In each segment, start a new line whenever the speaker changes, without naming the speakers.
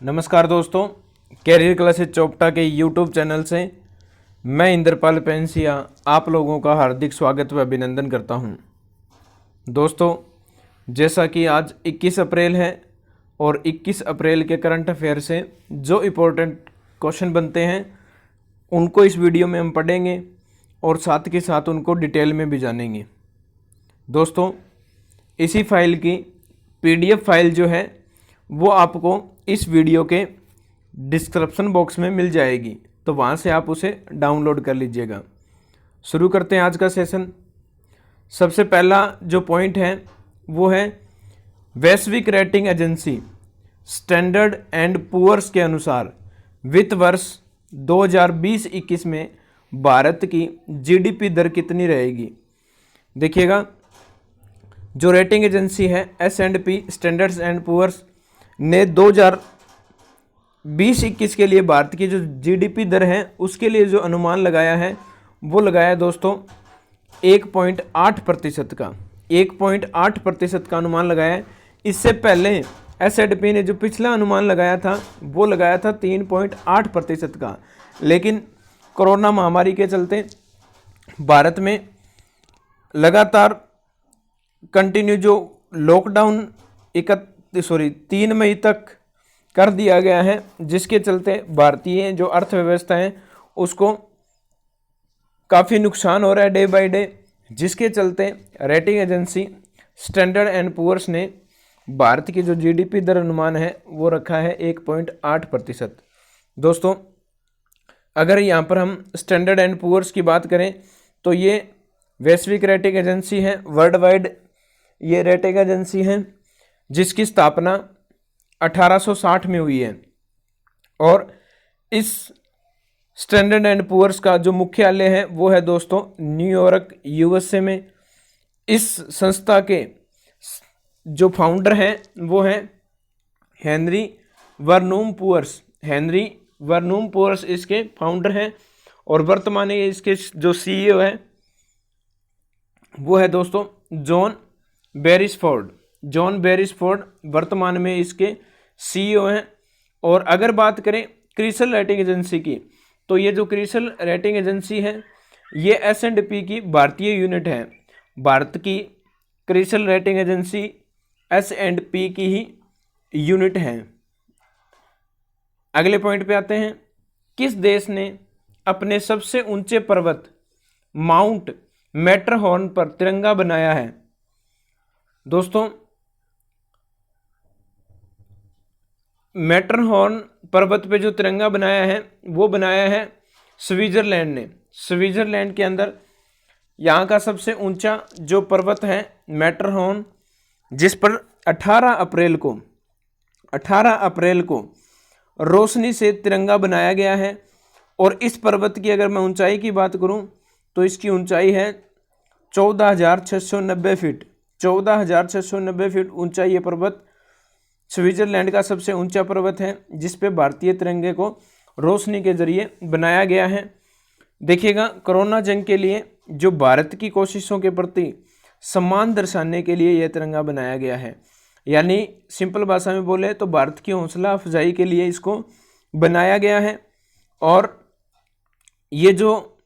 नमस्कार दोस्तों, career classes Chopta के यूट्यूब चैनल से मैं इंद्रपाल पेंसिया आप लोगों का हार्दिक स्वागत व अभिनंदन करता हूं। दोस्तों, जैसा कि आज 21 अप्रैल है और 21 अप्रैल के करंट अफेयर से जो इम्पोर्टेंट क्वेश्चन बनते हैं उनको इस वीडियो में हम पढ़ेंगे और साथ के साथ उनको डिटेल में भी जानेंगे। दोस्तों, इसी फाइल की PDF फाइल जो है वो आपको इस वीडियो के डिस्क्रिप्शन बॉक्स में मिल जाएगी, तो वहाँ से आप उसे डाउनलोड कर लीजिएगा। शुरू करते हैं आज का सेशन। सबसे पहला जो पॉइंट है वो है वैश्विक rating agency Standard and Poor's के अनुसार वित्त वर्ष 2020-21 में भारत की GDP दर कितनी रहेगी। देखिएगा, जो रेटिंग एजेंसी है S&P स्टैंडर्ड्स एंड पुअर्स ने 2020-21 के लिए भारत की जो GDP दर है उसके लिए जो अनुमान लगाया है वो लगाया है दोस्तों 1.8% का 1.8% का अनुमान लगाया है। इससे पहले S&P ने जो पिछला अनुमान लगाया था वो लगाया था 3.8% का, लेकिन कोरोना महामारी के चलते भारत में लगातार कंटिन्यू जो लॉकडाउन 3 मई तक कर दिया गया है, जिसके चलते भारतीय जो अर्थव्यवस्था है उसको काफ़ी नुकसान हो रहा है डे बाय डे, जिसके चलते rating agency Standard and Poor's ने भारत की जो GDP दर अनुमान है वो रखा है 1.8%। दोस्तों, अगर यहाँ पर हम स्टैंडर्ड एंड पुअर्स की बात करें तो ये वैश्विक रेटिंग एजेंसी है, वर्ल्ड वाइड ये रेटिंग एजेंसी है जिसकी स्थापना 1860 में हुई है। और इस स्टैंडर्ड एंड पुअर्स का जो मुख्यालय है वो है दोस्तों न्यूयॉर्क USA में। इस संस्था के जो फाउंडर हैं वो हैं हेनरी वर्नूम पुअर्स इसके फाउंडर हैं, और वर्तमान में इसके जो CEO है वो है दोस्तों जॉन बेरिसफोर्ड वर्तमान में इसके CEO हैं। और अगर बात करें क्रिसिल रेटिंग एजेंसी की, तो ये जो क्रिसिल रेटिंग एजेंसी है ये S&P की भारतीय यूनिट है। भारत की क्रिसिल रेटिंग एजेंसी S&P की ही यूनिट है। अगले पॉइंट पे आते हैं। किस देश ने अपने सबसे ऊंचे पर्वत माउंट मैटरहॉर्न पर तिरंगा बनाया है। दोस्तों, मैटरहॉर्न पर्वत पे जो तिरंगा बनाया है वो बनाया है स्विट्जरलैंड ने। स्विट्जरलैंड के अंदर यहाँ का सबसे ऊंचा जो पर्वत है मैटरहॉर्न, जिस पर 18 अप्रैल को रोशनी से तिरंगा बनाया गया है। और इस पर्वत की अगर मैं ऊंचाई की बात करूं तो इसकी ऊंचाई है 14,690 फीट। 14,690 फीट ऊंचा ये पर्वत स्विट्जरलैंड का सबसे ऊंचा पर्वत है, जिस पे भारतीय तिरंगे को रोशनी के जरिए बनाया गया है। देखिएगा, कोरोना जंग के लिए जो भारत की कोशिशों के प्रति सम्मान दर्शाने के लिए यह तिरंगा बनाया गया है। यानी सिंपल भाषा में बोले तो भारत की हौसला अफजाई के लिए इसको बनाया गया है। और ये जो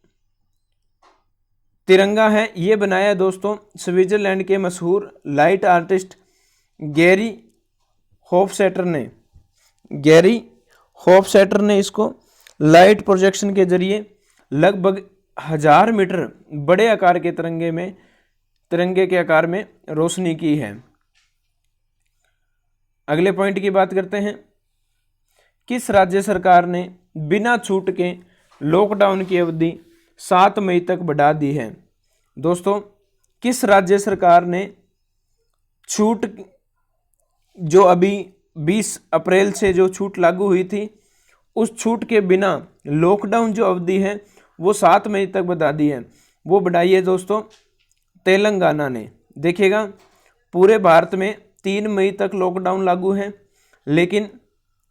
तिरंगा है ये बनाया दोस्तों स्विट्जरलैंड के मशहूर लाइट आर्टिस्ट गैरी होफसेटर ने इसको लाइट प्रोजेक्शन के जरिए लगभग 1000 मीटर बड़े आकार के तिरंगे के आकार में रोशनी की है। अगले पॉइंट की बात करते हैं। किस राज्य सरकार ने बिना छूट के लॉकडाउन की अवधि 7 मई तक बढ़ा दी है। दोस्तों, किस राज्य सरकार ने छूट जो अभी 20 अप्रैल से जो छूट लागू हुई थी उस छूट के बिना लॉकडाउन जो अवधि है वो 7 मई तक बढ़ा दी है। वो बढ़ाई है दोस्तों तेलंगाना ने। देखिएगा, पूरे भारत में 3 मई तक लॉकडाउन लागू है, लेकिन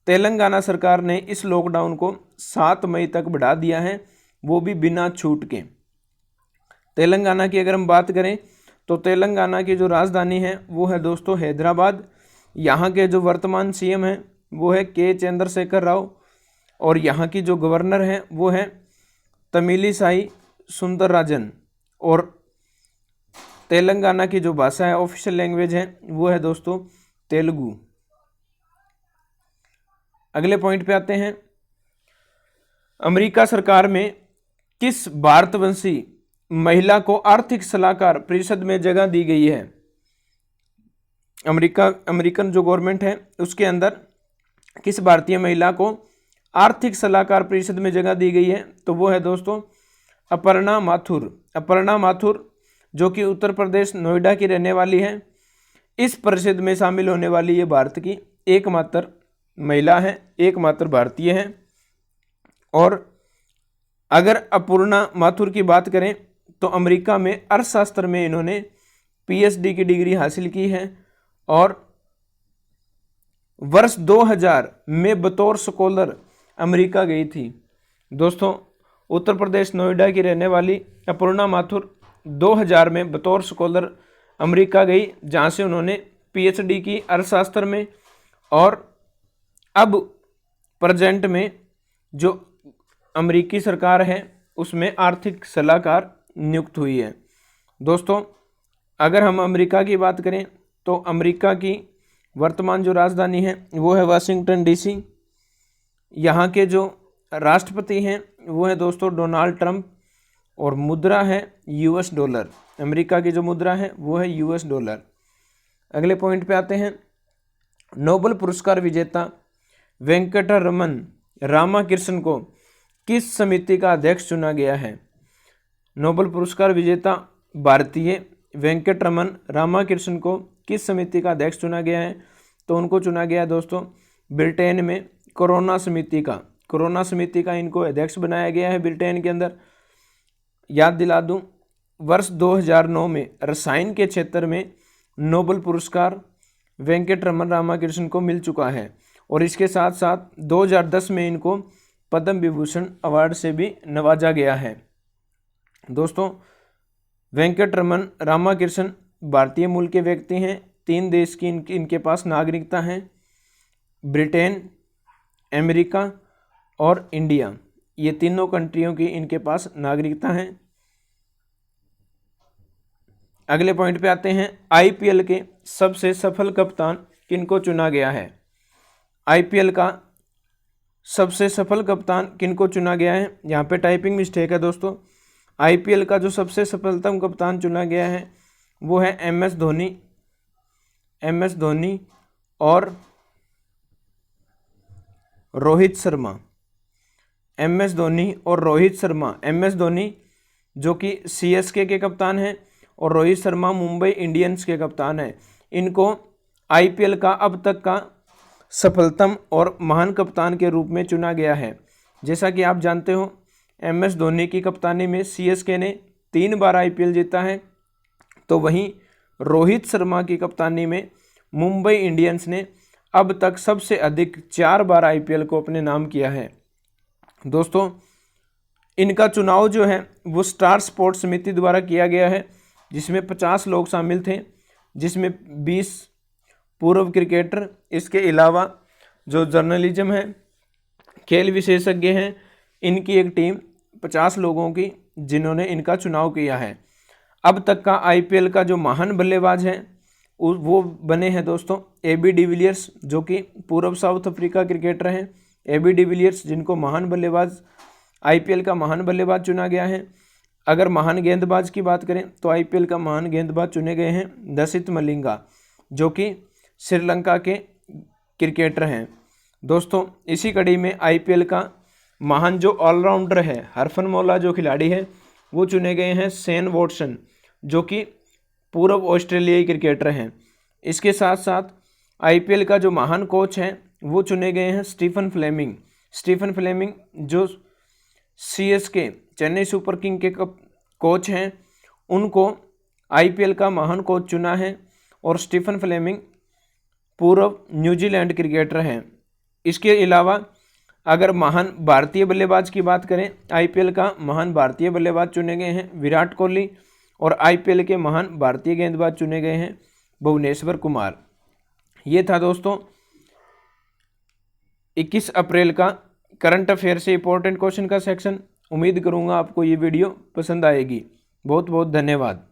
तेलंगाना सरकार ने इस लॉकडाउन को 7 मई तक बढ़ा दिया है, वो भी बिना छूट के। तेलंगाना की अगर हम बात करें तो तेलंगाना की जो राजधानी है वो है दोस्तों हैदराबाद। यहाँ के जो वर्तमान CM हैं वो है के चंद्रशेखर राव, और यहाँ की जो गवर्नर हैं वो है तमिलिसाई सुंदरराजन, और तेलंगाना की जो भाषा है, ऑफिशियल लैंग्वेज है, वो है दोस्तों तेलुगु। अगले पॉइंट पे आते हैं, अमेरिका सरकार में किस भारतवंशी महिला को आर्थिक सलाहकार परिषद में जगह दी गई है? अमेरिकन जो गवर्नमेंट है उसके अंदर किस भारतीय महिला को आर्थिक सलाहकार परिषद में जगह दी गई है? तो वो है दोस्तों अपर्णा माथुर। अपर्णा माथुर जो कि उत्तर प्रदेश नोएडा की रहने वाली है, इस परिषद में शामिल होने वाली ये भारत की एकमात्र महिला है, एकमात्र भारतीय है। और अगर अपूर्णा माथुर की बात करें तो अमेरिका में अर्थशास्त्र में इन्होंने पीएचडी की डिग्री हासिल की है, और वर्ष 2000 में बतौर स्कॉलर अमेरिका गई थी। दोस्तों उत्तर प्रदेश नोएडा की रहने वाली अपूर्णा माथुर 2000 में बतौर स्कॉलर अमेरिका गई, जहाँ से उन्होंने पीएचडी की अर्थशास्त्र में, और अब प्रेजेंट में जो अमेरिकी सरकार है उसमें आर्थिक सलाहकार नियुक्त हुई है। दोस्तों अगर हम अमेरिका की बात करें तो अमेरिका की वर्तमान जो राजधानी है वो है वाशिंगटन डीसी। यहाँ के जो राष्ट्रपति हैं वो है दोस्तों डोनाल्ड ट्रंप, और मुद्रा है यूएस डॉलर। अमेरिका की जो मुद्रा है वो है यूएस डॉलर। अगले पॉइंट पे आते हैं, नोबेल पुरस्कार विजेता वेंकटरमन रामाकृष्णन को किस समिति का अध्यक्ष चुना गया है? नोबेल पुरस्कार विजेता भारतीय वेंकटरमन रामाकृष्णन को किस समिति का अध्यक्ष चुना गया है? तो उनको चुना गया है दोस्तों ब्रिटेन में कोरोना समिति का इनको अध्यक्ष बनाया गया है ब्रिटेन के अंदर। याद दिला दूं, वर्ष 2009 में रसायन के क्षेत्र में नोबेल पुरस्कार वेंकटरमन रामाकृष्णन को मिल चुका है, और इसके साथ साथ 2010 में इनको पद्म विभूषण अवार्ड से भी नवाजा गया है। दोस्तों वेंकटरमन रामाकृष्णन भारतीय मूल के व्यक्ति हैं। 3 देश की इनके पास नागरिकता है, ब्रिटेन, अमेरिका और इंडिया। ये तीनों कंट्रियों की इनके पास नागरिकता है। अगले पॉइंट पे आते हैं, आईपीएल के सबसे सफल कप्तान किनको चुना गया है? आईपीएल का सबसे सफल कप्तान किनको चुना गया है? यहाँ पे टाइपिंग मिस्टेक है दोस्तों। आईपीएल का जो सबसे सफलतम कप्तान चुना गया है वो है एमएस धोनी और रोहित शर्मा। एमएस धोनी और रोहित शर्मा। एमएस धोनी जो कि सीएसके के कप्तान हैं और रोहित शर्मा मुंबई इंडियंस के कप्तान हैं। इनको आईपीएल का अब तक का सफलतम और महान कप्तान के रूप में चुना गया है। जैसा कि आप जानते हो एमएस धोनी की कप्तानी में सीएसके ने 3 बार आईपीएल जीता है, तो वहीं रोहित शर्मा की कप्तानी में मुंबई इंडियंस ने अब तक सबसे अधिक 4 बार आईपीएल को अपने नाम किया है। दोस्तों इनका चुनाव जो है वो स्टार स्पोर्ट्स समिति द्वारा किया गया है, जिसमें 50 लोग शामिल थे, जिसमें 20 पूर्व क्रिकेटर, इसके अलावा जो जर्नलिज्म है, खेल विशेषज्ञ हैं, इनकी एक टीम 50 लोगों की जिन्होंने इनका चुनाव किया है। अब तक का आईपीएल का जो महान बल्लेबाज है वो बने हैं दोस्तों एबी डिविलियर्स, जो कि पूर्व साउथ अफ्रीका क्रिकेटर हैं। एबी डिविलियर्स जिनको महान बल्लेबाज, आईपीएल का महान बल्लेबाज चुना गया है। अगर महान गेंदबाज की बात करें तो आईपीएल का महान गेंदबाज चुने गए हैं लसिथ मलिंगा, जो कि श्रीलंका के क्रिकेटर हैं। दोस्तों इसी कड़ी में आईपीएल का महान जो ऑलराउंडर है, हरफनमौला जो खिलाड़ी है, वो चुने गए हैं शेन वॉटसन, जो कि पूर्व ऑस्ट्रेलियाई क्रिकेटर हैं। इसके साथ साथ आईपीएल का जो महान कोच है वो चुने गए हैं स्टीफन फ्लेमिंग जो सीएसके चेन्नई सुपर किंग के कोच हैं, उनको आईपीएल का महान कोच चुना है। और स्टीफन फ्लेमिंग पूर्व न्यूजीलैंड क्रिकेटर हैं। इसके अलावा अगर महान भारतीय बल्लेबाज की बात करें, आईपीएल का महान भारतीय बल्लेबाज चुने गए हैं विराट कोहली, और आईपीएल के महान भारतीय गेंदबाज चुने गए हैं भुवनेश्वर कुमार। ये था दोस्तों 21 अप्रैल का करंट अफेयर से इंपॉर्टेंट क्वेश्चन का सेक्शन। उम्मीद करूंगा आपको ये वीडियो पसंद आएगी। बहुत बहुत धन्यवाद।